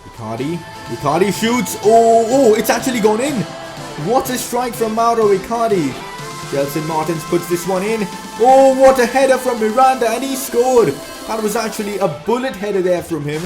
Icardi shoots. Oh, it's actually gone in. What a strike from Mauro Icardi. Gelson Martins puts this one in. Oh, what a header from Miranda, and he scored. That was actually a bullet header there from him.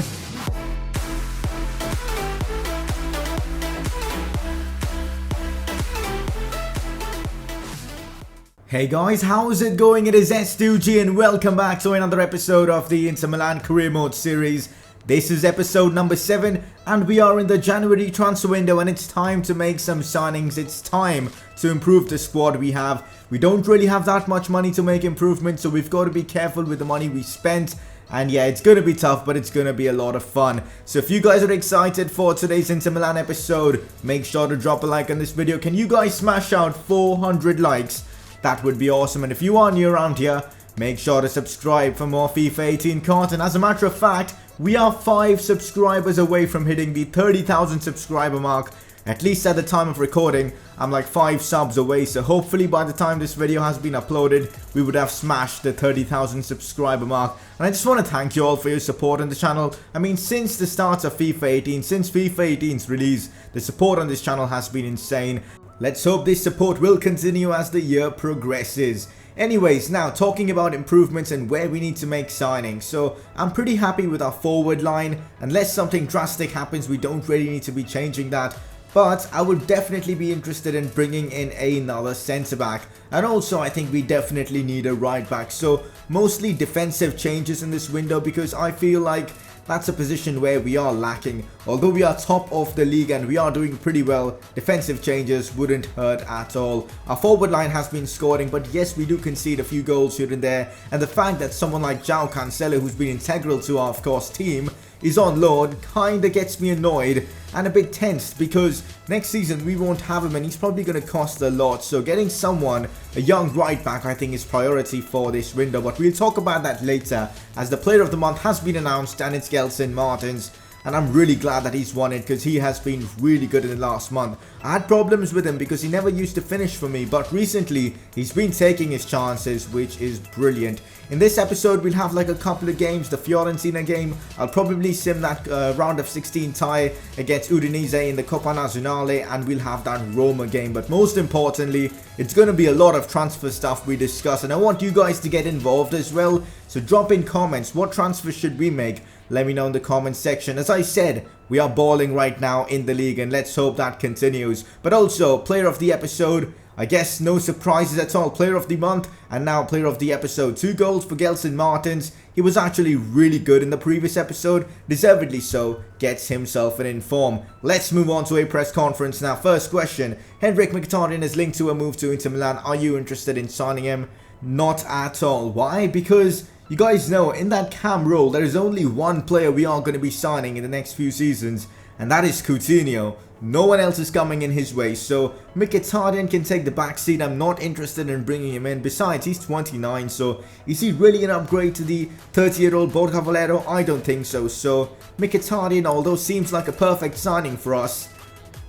Hey guys, how's it going? It is S2G and welcome back to another episode of the Inter Milan Career Mode series. This is episode number 7 and we are in the January transfer window and it's time to make some signings. It's time to improve the squad we have. We don't really have that much money to make improvements, so we've got to be careful with the money we spent. And yeah, it's going to be tough, but it's going to be a lot of fun. So if you guys are excited for today's Inter Milan episode, make sure to drop a like on this video. Can you guys smash out 400 likes? That would be awesome. And if you are new around here, make sure to subscribe for more FIFA 18 content. As a matter of fact, we are 5 subscribers away from hitting the 30,000 subscriber mark. At least at the time of recording, I'm like 5 subs away. So hopefully by the time this video has been uploaded, we would have smashed the 30,000 subscriber mark. And I just want to thank you all for your support on the channel. I mean, since the start of FIFA 18, since FIFA 18's release, the support on this channel has been insane. Let's hope this support will continue as the year progresses. Anyways, now talking about improvements and where we need to make signings. So I'm pretty happy with our forward line. Unless something drastic happens, we don't really need to be changing that. But I would definitely be interested in bringing in another centre back. And also I think we definitely need a right back. So mostly defensive changes in this window because I feel like that's a position where we are lacking. Although we are top of the league and we are doing pretty well, defensive changes wouldn't hurt at all. Our forward line has been scoring, but yes, we do concede a few goals here and there. And the fact that someone like João Cancelo, who's been integral to our, of course, team, is on loan kinda gets me annoyed and a bit tensed because next season we won't have him and he's probably going to cost a lot. So getting someone, a young right back, I think is priority for this window, but we'll talk about that later as the player of the month has been announced and it's Gelson Martins. And I'm really glad that he's won it because he has been really good in the last month. I had problems with him because he never used to finish for me, but recently he's been taking his chances, which is brilliant. In this episode we'll have like a couple of games. The Fiorentina game, I'll probably sim that round of 16 tie against Udinese in the Coppa Nazionale, and we'll have that Roma game. But most importantly, it's going to be a lot of transfer stuff we discuss, and I want you guys to get involved as well. So drop in comments, what transfers should we make? Let me know in the comments section. As I said, we are balling right now in the league and let's hope that continues. But also, player of the episode, I guess no surprises at all. Player of the month and now player of the episode. 2 goals for Gelson Martins. He was actually really good in the previous episode. Deservedly so. Gets himself an inform. Let's move on to a press conference now. First question. Henrik Mkhitaryan is linked to a move to Inter Milan. Are you interested in signing him? Not at all. Why? Because you guys know, in that cam role, there is only one player we are going to be signing in the next few seasons, and that is Coutinho. No one else is coming in his way, so Mkhitaryan can take the back seat. I'm not interested in bringing him in. Besides, he's 29, so is he really an upgrade to the 30-year-old Borja Valero? I don't think so. So Mkhitaryan, although seems like a perfect signing for us,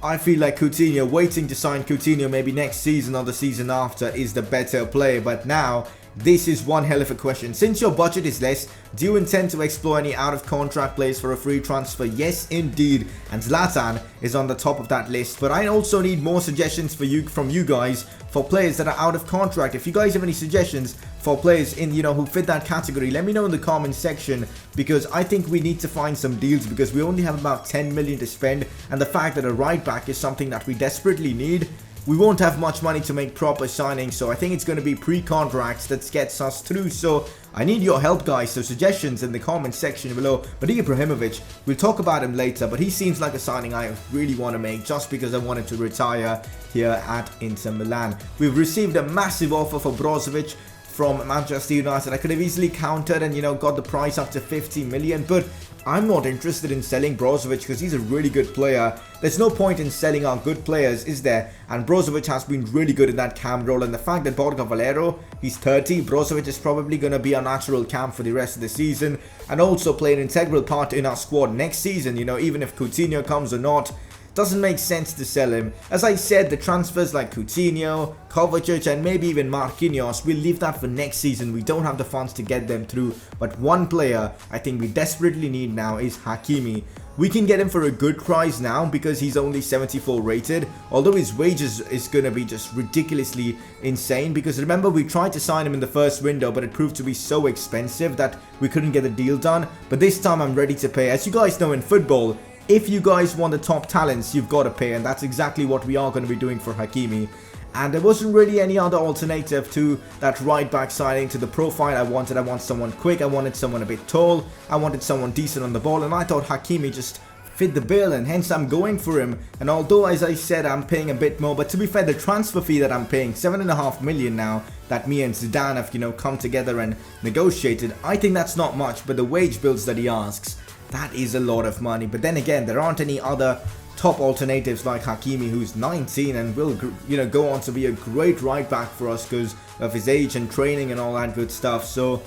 I feel like Coutinho, waiting to sign Coutinho maybe next season or the season after, is the better player. But now, this is one hell of a question. Since your budget is less, do you intend to explore any out-of-contract players for a free transfer? Yes, indeed. And Zlatan is on the top of that list. But I also need more suggestions from you guys for players that are out of contract. If you guys have any suggestions for players in, who fit that category, let me know in the comments section, because I think we need to find some deals because we only have about 10 million to spend, and the fact that a right back is something that we desperately need. We won't have much money to make proper signings, so I think it's going to be pre-contracts that gets us through. So I need your help, guys. So suggestions in the comments section below. But Ibrahimovic, we'll talk about him later, but he seems like a signing I really want to make just because I wanted to retire here at Inter Milan. We've received a massive offer for Brozovic from Manchester United. I could have easily countered and, got the price up to 50 million, but I'm not interested in selling Brozovic because he's a really good player. There's no point in selling our good players, is there? And Brozovic has been really good in that cam role, and the fact that Borja Valero, he's 30, Brozovic is probably going to be our natural cam for the rest of the season and also play an integral part in our squad next season, even if Coutinho comes or not. Doesn't make sense to sell him. As I said, the transfers like Coutinho, Kovacic and maybe even Marquinhos, we'll leave that for next season. We don't have the funds to get them through. But one player I think we desperately need now is Hakimi. we can get him for a good price now because he's only 74 rated. Although his wages is going to be just ridiculously insane, because remember we tried to sign him in the first window, but it proved to be so expensive that we couldn't get the deal done. But this time I'm ready to pay. As you guys know, in football, if you guys want the top talents, you've got to pay, and that's exactly what we are going to be doing for Hakimi. And there wasn't really any other alternative to that right back signing, to the profile I wanted. I want someone quick, I wanted someone a bit tall, I wanted someone decent on the ball, and I thought Hakimi just fit the bill, and hence I'm going for him. And although, as I said, I'm paying a bit more, but to be fair, the transfer fee that I'm paying, 7.5 million now, that me and Zidane have, you know, come together and negotiated, I think that's not much, but the wage bills that he asks, that is a lot of money. But then again, there aren't any other top alternatives like Hakimi, who's 19 and will, you know, go on to be a great right back for us because of his age and training and all that good stuff. So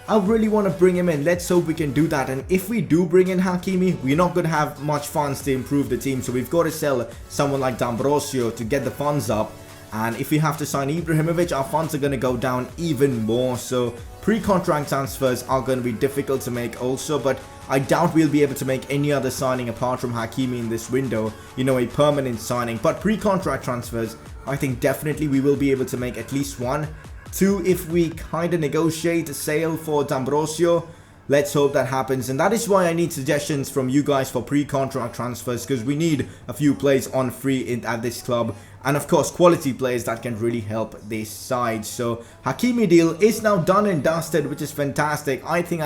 I really want to bring him in. Let's hope we can do that. And if we do bring in Hakimi, we're not going to have much funds to improve the team, so we've got to sell someone like D'Ambrosio to get the funds up. And if we have to sign Ibrahimovic, our funds are going to go down even more. So pre-contract transfers are going to be difficult to make also, but I doubt we'll be able to make any other signing apart from Hakimi in this window, you know, a permanent signing. But pre-contract transfers, I think definitely we will be able to make at least one. Two, if we kind of negotiate a sale for D'Ambrosio. Let's hope that happens, and that is why I need suggestions from you guys for pre-contract transfers, because we need a few players on free at this club, and of course quality players that can really help this side. So Hakimi deal is now done and dusted, which is fantastic. I think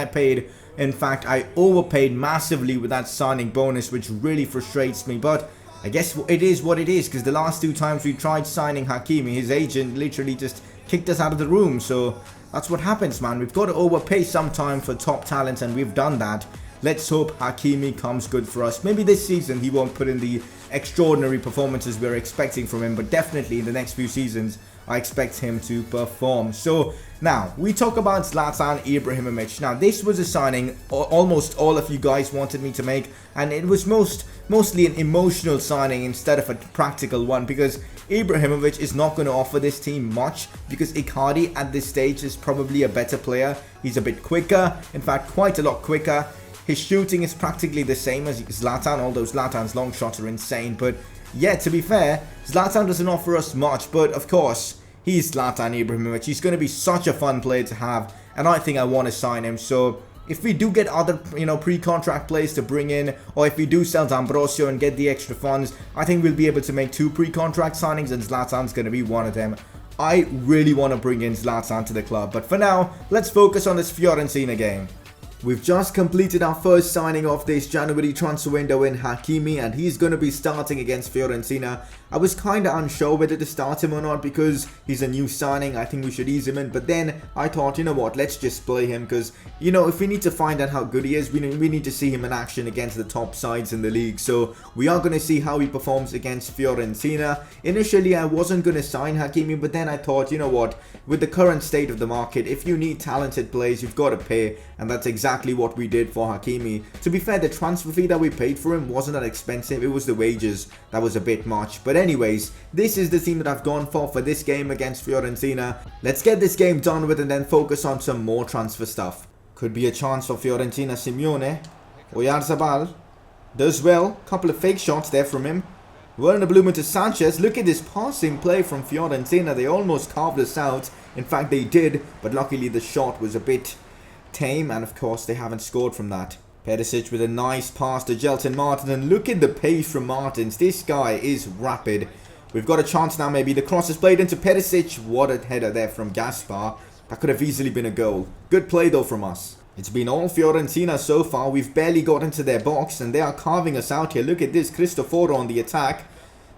in fact I overpaid massively with that signing bonus, which really frustrates me, but I guess it is what it is, because the last two times we tried signing Hakimi, his agent literally just kicked us out of the room. So that's what happens, man. We've got to overpay sometime for top talent, and we've done that. Let's hope Hakimi comes good for us. Maybe this season he won't put in the extraordinary performances we're expecting from him, but definitely in the next few seasons I expect him to perform. So now we talk about Zlatan Ibrahimovic. Now this was a signing almost all of you guys wanted me to make, and it was mostly an emotional signing instead of a practical one, because Ibrahimovic is not going to offer this team much, because Icardi at this stage is probably a better player. He's a bit quicker, in fact quite a lot quicker. His shooting is practically the same as Zlatan, although Zlatan's long shots are insane. But yeah, to be fair, Zlatan doesn't offer us much, but of course, he's Zlatan Ibrahimovic. He's going to be such a fun player to have, and I think I want to sign him. So if we do get other, you know, pre-contract players to bring in, or if we do sell D'Ambrosio and get the extra funds, I think we'll be able to make 2 pre-contract signings, and Zlatan's going to be one of them. I really want to bring in Zlatan to the club, but for now, let's focus on this Fiorentina game. We've just completed our first signing of this January transfer window in Hakimi, and he's going to be starting against Fiorentina. I was kind of unsure whether to start him or not because he's a new signing. I think we should ease him in, but then I thought, you know what, let's just play him, because, you know, if we need to find out how good he is, we need to see him in action against the top sides in the league. So we are going to see how he performs against Fiorentina. Initially, I wasn't going to sign Hakimi, but then I thought, you know what, with the current state of the market, if you need talented players, you've got to pay, and that's exactly what we did for Hakimi. To be fair, the transfer fee that we paid for him wasn't that expensive. It was the wages that was a bit much. But anyways, this is the team that I've gone for this game against Fiorentina. Let's get this game done with and then focus on some more transfer stuff. Could be a chance for Fiorentina. Simeone. Oyarzabal does well. Couple of fake shots there from him. Werner Blumen to Sanchez. Look at this passing play from Fiorentina. They almost carved us out. In fact, they did, but luckily the shot was a bit tame, and of course they haven't scored from that. Perisic with a nice pass to Jelton Martin, and look at the pace from Martins. This guy is rapid. We've got a chance now. Maybe the cross is played into Perisic. What a header there from Gaspar. That could have easily been a goal. Good play though from us. It's been all Fiorentina so far. We've barely got into their box, and they are carving us out here. Look at this, Cristoforo on the attack.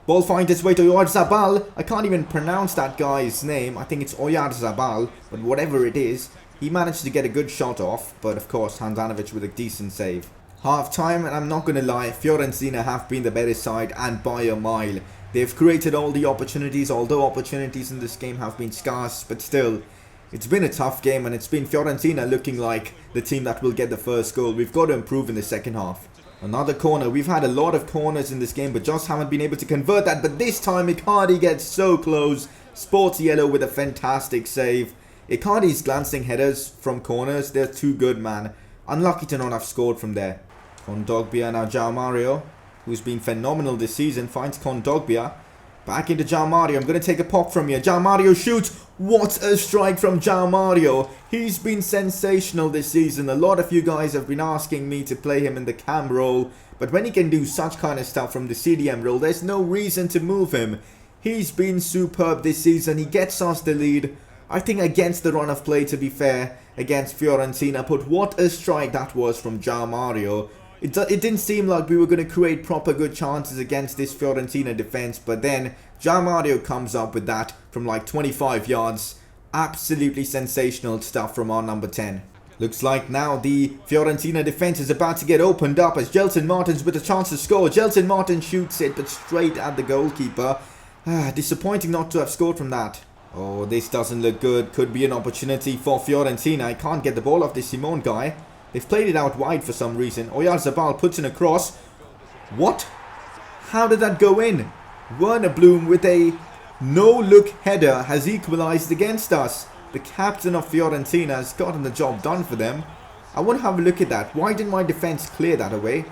Ball finds its way to Oyarzabal. I can't even pronounce that guy's name. I think it's Oyarzabal, but whatever it is, he managed to get a good shot off, but of course Handanovic with a decent save. Half time, and I'm not going to lie, Fiorentina have been the better side, and by a mile. They've created all the opportunities, although opportunities in this game have been scarce, but still, it's been a tough game, and it's been Fiorentina looking like the team that will get the first goal. We've got to improve in the second half. Another corner. We've had a lot of corners in this game, but just haven't been able to convert that. But this time, Icardi gets so close. Sports yellow with a fantastic save. Icardi's glancing headers from corners, they're too good, man. Unlucky to not have scored from there. Kondogbia now João Mario, who's been phenomenal this season, finds Kondogbia. Back into João Mario. I'm going to take a pop from here. João Mario shoots. What a strike from João Mario. He's been sensational this season. A lot of you guys have been asking me to play him in the cam role. But when he can do such kind of stuff from the CDM role, there's no reason to move him. He's been superb this season. He gets us the lead. I think against the run of play, to be fair, against Fiorentina. But what a strike that was from João Mario. It didn't seem like we were going to create proper good chances against this Fiorentina defense, but then João Mario comes up with that from like 25 yards. Absolutely sensational stuff from our number 10. Looks like now the Fiorentina defense is about to get opened up as Gelson Martins with a chance to score. Gelson Martins shoots it, but straight at the goalkeeper. Disappointing not to have scored from that. Oh, this doesn't look good. Could be an opportunity for Fiorentina. I can't get the ball off this Simone guy. They've played it out wide for some reason. Oyarzabal puts in a cross. What? How did that go in? Werner Bloom with a no-look header has equalised against us. The captain of Fiorentina has gotten the job done for them. I want to have a look at that. Why didn't my defence clear that away?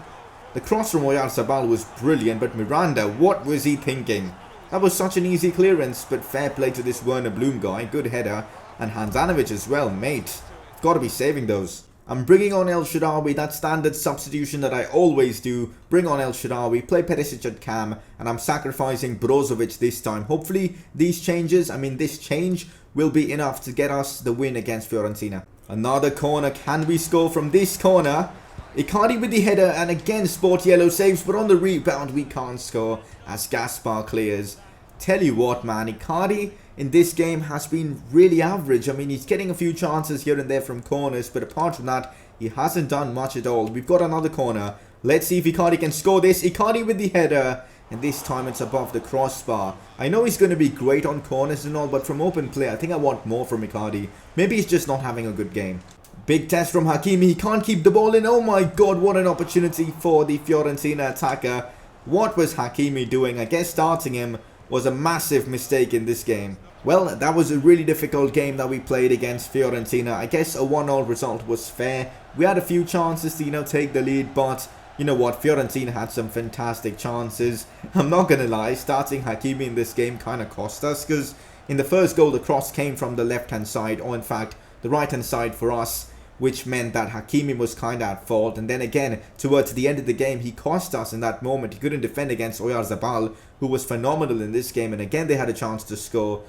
The cross from Oyarzabal was brilliant, but Miranda, what was he thinking? That was such an easy clearance, but fair play to this Werner Bloom guy. Good header. And Handanovic as well, mate. Got to be saving those. I'm bringing on El Shaarawy, that standard substitution that I always do. Bring on El Shaarawy, play Perisic at cam, and I'm sacrificing Brozovic this time. Hopefully this change will be enough to get us the win against Fiorentina. Another corner, can we score from this corner? Icardi with the header, and again Sport Yellow saves, but on the rebound we can't score as Gaspar clears. Tell you what, man, Icardi in this game has been really average. I mean, he's getting a few chances here and there from corners, but apart from that, he hasn't done much at all. We've got another corner. Let's see if Icardi can score this. Icardi with the header, and this time it's above the crossbar. I know he's going to be great on corners and all, but from open play, I think I want more from Icardi. Maybe he's just not having a good game. Big test from Hakimi. He can't keep the ball in. Oh my god, what an opportunity for the Fiorentina attacker. What was Hakimi doing? I guess starting him was a massive mistake in this game. Well, that was a really difficult game that we played against Fiorentina. I guess a 1-0 result was fair. We had a few chances to, take the lead, but you know what? Fiorentina had some fantastic chances. I'm not going to lie, starting Hakimi in this game kind of cost us, because in the first goal, the cross came from the left-hand side, or in fact, the right-hand side for us, which meant that Hakimi was kind of at fault. And then again, towards the end of the game, he cost us in that moment. He couldn't defend against Oyarzabal, who was phenomenal in this game. And again, they had a chance to score.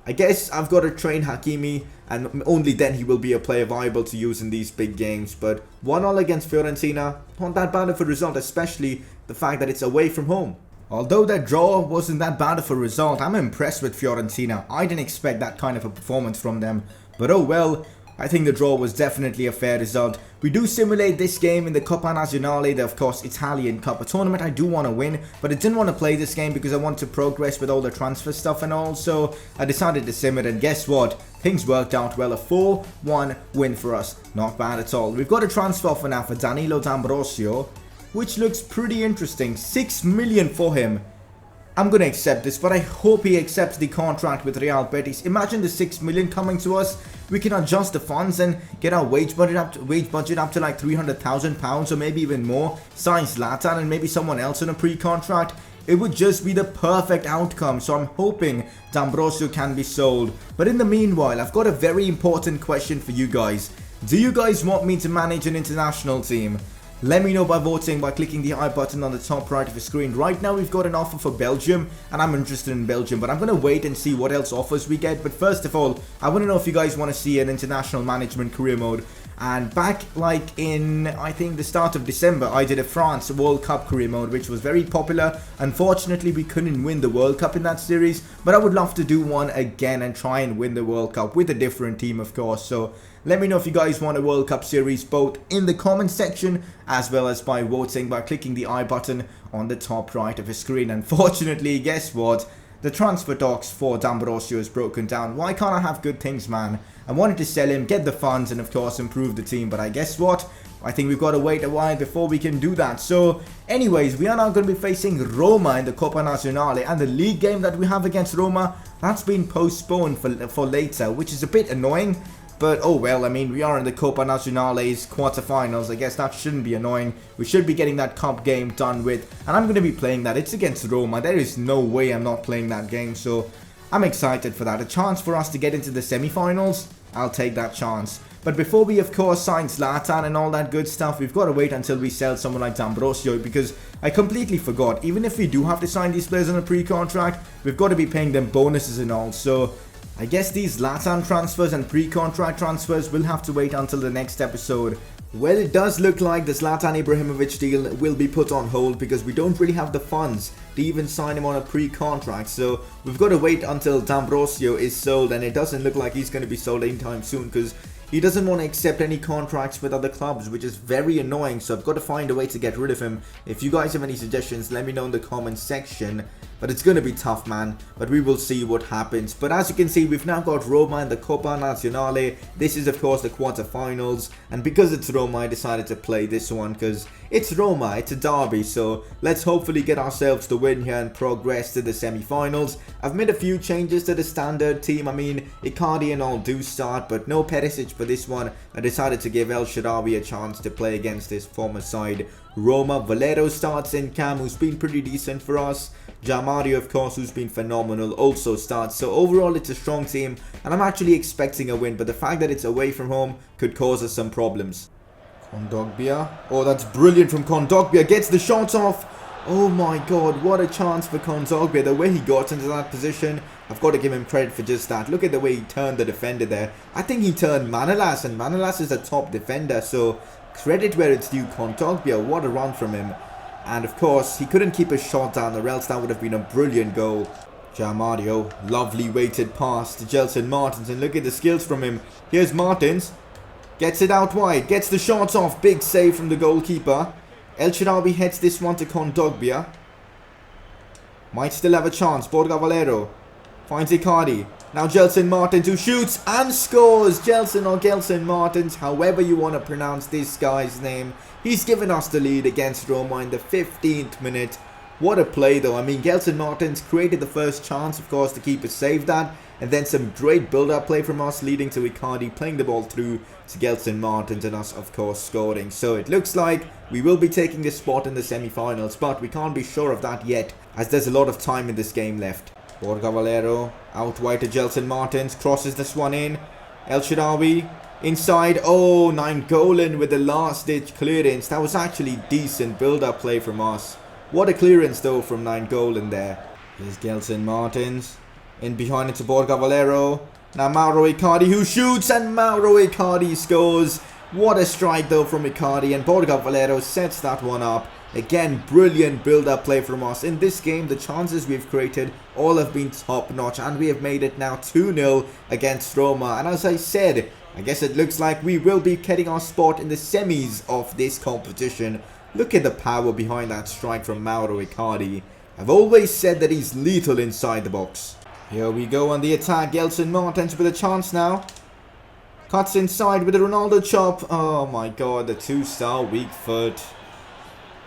I guess I've got to train Hakimi, and only then he will be a player viable to use in these big games. But 1-0 against Fiorentina, not that bad of a result, especially the fact that it's away from home. Although that draw wasn't that bad of a result, I'm impressed with Fiorentina. I didn't expect that kind of a performance from them. But oh well, I think the draw was definitely a fair result. We do simulate this game in the Coppa Nazionale, the, of course, Italian Cup, a tournament I do want to win, but I didn't want to play this game because I want to progress with all the transfer stuff and all, so I decided to sim it, and guess what? Things worked out well, a 4-1 win for us. Not bad at all. We've got a transfer offer now for Danilo D'Ambrosio, which looks pretty interesting. 6 million for him. I'm going to accept this, but I hope he accepts the contract with Real Betis. Imagine the 6 million coming to us. We can adjust the funds and get our wage budget up to like £300,000 or maybe even more. Sign Zlatan and maybe someone else on a pre-contract. It would just be the perfect outcome, so I'm hoping D'Ambrosio can be sold. But in the meanwhile, I've got a very important question for you guys. Do you guys want me to manage an international team? Let me know by voting by clicking the I button on the top right of the screen. Right now we've got an offer for Belgium, and I'm interested in Belgium, but I'm going to wait and see what else offers we get. But first of all, I want to know if you guys want to see an international management career mode. And back like in, I think, the start of December, I did a France World Cup career mode, which was very popular. Unfortunately, we couldn't win the World Cup in that series, but I would love to do one again and try and win the World Cup with a different team, of course. So let me know if you guys want a World Cup series, both in the comment section as well as by voting by clicking the I button on the top right of the screen. Unfortunately, guess what? The transfer talks for D'Ambrosio is broken down. Why can't I have good things, man? I wanted to sell him, get the funds, and of course improve the team. But I guess what? I think we've got to wait a while before we can do that. So anyways, we are now going to be facing Roma in the Coppa Nazionale. And the league game that we have against Roma, that's been postponed for later, which is a bit annoying. But oh well, I mean, we are in the Copa Nacional's quarterfinals. I guess that shouldn't be annoying. We should be getting that cup game done with. And I'm going to be playing that. It's against Roma. There is no way I'm not playing that game. So I'm excited for that. A chance for us to get into the semi-finals. I'll take that chance. But before we, of course, sign Zlatan and all that good stuff, we've got to wait until we sell someone like D'Ambrosio, because I completely forgot. Even if we do have to sign these players on a pre-contract, we've got to be paying them bonuses and all. So I guess these Zlatan transfers and pre-contract transfers will have to wait until the next episode. Well, it does look like the Zlatan Ibrahimovic deal will be put on hold because we don't really have the funds to even sign him on a pre-contract. So we've got to wait until D'Ambrosio is sold, and it doesn't look like he's going to be sold anytime soon because he doesn't want to accept any contracts with other clubs, which is very annoying. So I've got to find a way to get rid of him. If you guys have any suggestions, let me know in the comments section. But it's going to be tough, man. But we will see what happens. But as you can see, we've now got Roma in the Copa Nazionale. This is, of course, the quarterfinals. And because it's Roma, I decided to play this one because it's Roma. It's a derby. So let's hopefully get ourselves the win here and progress to the semi-finals. I've made a few changes to the standard team. I mean, Icardi and all do start, but no Perisic for this one. I decided to give El Shaarawy a chance to play against his former side, Roma. Valero starts in cam, who's been pretty decent for us. Mario, of course, who's been phenomenal, also starts. So overall, it's a strong team, and I'm actually expecting a win, but the fact that it's away from home could cause us some problems. Kondogbia. Oh, that's brilliant from Kondogbia. Gets the shot off. Oh my god, what a chance for Kondogbia. The way he got into that position, I've got to give him credit for just that. Look at the way he turned the defender there. I think he turned Manolas, and Manolas is a top defender, so credit where it's due. Kondogbia, what a run from him. And of course, he couldn't keep a shot down, or else that would have been a brilliant goal. Mario, lovely weighted pass to Gelson Martins, and look at the skills from him. Here's Martins, gets it out wide, gets the shots off, big save from the goalkeeper. El Shaarawy heads this one to Kondogbia. Might still have a chance. Borja Valero finds Icardi. Now Gelson Martins, who shoots and scores. Gelson or Gelson Martins, however you want to pronounce this guy's name. He's given us the lead against Roma in the 15th minute. What a play though. I mean, Gelson Martins created the first chance, of course, the keeper saved that. And then some great build-up play from us, leading to Icardi playing the ball through to Gelson Martins, and us, of course, scoring. So it looks like we will be taking this spot in the semi-finals, but we can't be sure of that yet, as there's a lot of time in this game left. Borja Valero out wide to Gelson Martins, crosses this one in. El Shaarawy inside. Oh, Nainggolan with the last-ditch clearance. That was actually decent build-up play from us. What a clearance though from Nainggolan there. Here's Gelson Martins. In behind it to Borja Valero. Now Mauro Icardi, who shoots, and Mauro Icardi scores. What a strike though from Icardi, and Borja Valero sets that one up. Again, brilliant build-up play from us. In this game, the chances we've created all have been top-notch, and we have made it now 2-0 against Roma. And as I said, I guess it looks like we will be getting our spot in the semis of this competition. Look at the power behind that strike from Mauro Icardi. I've always said that he's lethal inside the box. Here we go on the attack. Gelson Martins with a chance now. Cuts inside with a Ronaldo chop. Oh my god, the 2-star weak foot.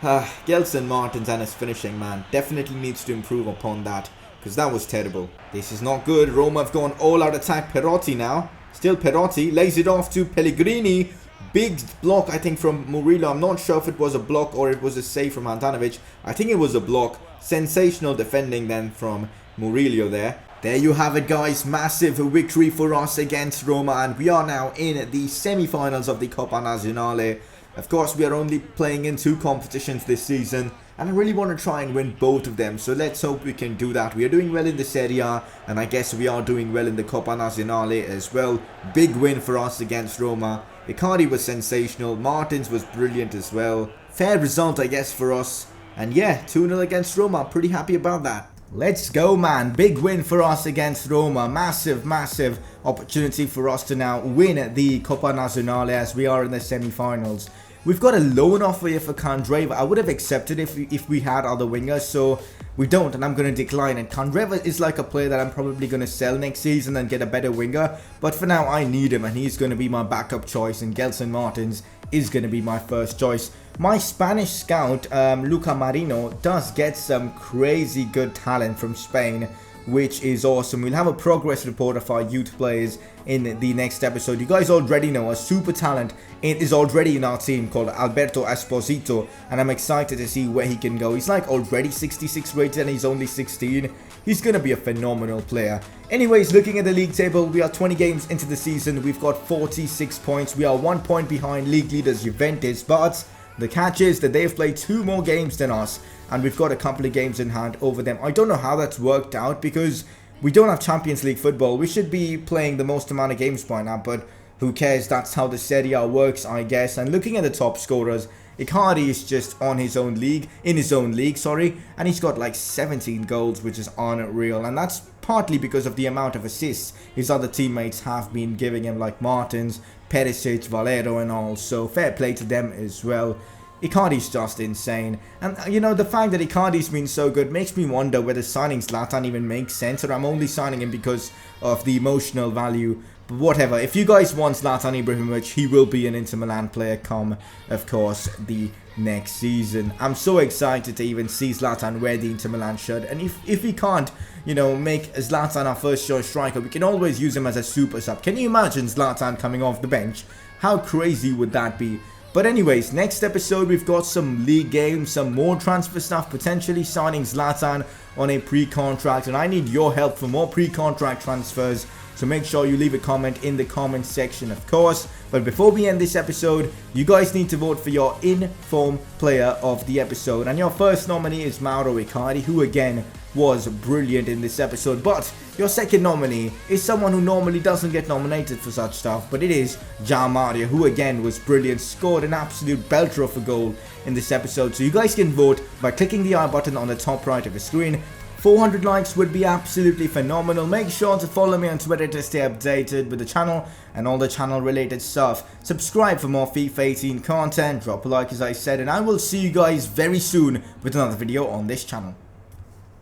Gelson Martins and his finishing, man, definitely needs to improve upon that, because that was terrible. This is not good. Roma have gone all out attack. Perotti now. Still Perotti. Lays it off to Pellegrini. Big block, I think, from Murillo. I'm not sure if it was a block or it was a save from Handanovic. I think it was a block. Sensational defending then from Murillo there. There you have it, guys. Massive victory for us against Roma, and we are now in the semi-finals of the Copa Nazionale. Of course, we are only playing in 2 competitions this season, and I really want to try and win both of them, so let's hope we can do that. We are doing well in the Serie A, and I guess we are doing well in the Copa Nazionale as well. Big win for us against Roma. Icardi was sensational. Martins was brilliant as well. Fair result, I guess, for us. And yeah, 2-0 against Roma. Pretty happy about that. Let's go, man. Big win for us against Roma. Massive opportunity for us to now win the Copa Nazionale as we are in the semi-finals. We've got a loan offer here for Candreva. I would have accepted if we had other wingers, so we don't, and I'm going to decline it. Candreva is like a player that I'm probably going to sell next season and get a better winger, but for now I need him, and he's going to be my backup choice, and Gelson Martins is going to be my first choice. My Spanish scout, Luca Marino, does get some crazy good talent from Spain. which is awesome. We'll have a progress report of our youth players in the next episode. You guys already know a super talent is already in our team called Alberto Esposito, and I'm excited to see where he can go. He's like already 66 rated and he's only 16. He's going to be a phenomenal player. Anyways, looking at the league table, we are 20 games into the season. We've got 46 points. We are 1 point behind league leaders Juventus, but the catch is that they've played 2 more games than us, and we've got a couple of games in hand over them. I don't know how that's worked out because we don't have Champions League football. We should be playing the most amount of games by now, but who cares? That's how the Serie A works, I guess. And looking at the top scorers, Icardi is just on his own league, and he's got like 17 goals, which is unreal, and that's partly because of the amount of assists his other teammates have been giving him, like Martins, Perisic, Valero and all, so fair play to them as well. Icardi's just insane, and you know, the fact that Icardi's been so good makes me wonder whether signing Zlatan even makes sense, or I'm only signing him because of the emotional value. But whatever, if you guys want Zlatan Ibrahimovic, he will be an Inter Milan player come, of course, the next season. I'm so excited to even see Zlatan wear the Inter Milan shirt, and if we can't, you know, make Zlatan our first choice striker, we can always use him as a super sub. Can you imagine Zlatan coming off the bench? How crazy would that be? But anyways, next episode we've got some league games, some more transfer stuff, potentially signing Zlatan on a pre-contract, and I need your help for more pre-contract transfers. So make sure you leave a comment in the comment section, of course. But before we end this episode, you guys need to vote for your in-form player of the episode. And your first nominee is Mauro Icardi, who again was brilliant in this episode. But your second nominee is someone who normally doesn't get nominated for such stuff, but it is Gian Mario, who again was brilliant, scored an absolute belter of a goal in this episode. So you guys can vote by clicking the I button on the top right of the screen. 400 likes would be absolutely phenomenal. Make sure to follow me on Twitter to stay updated with the channel and all the channel related stuff. Subscribe for more FIFA 18 content, drop a like as I said, and I will see you guys very soon with another video on this channel.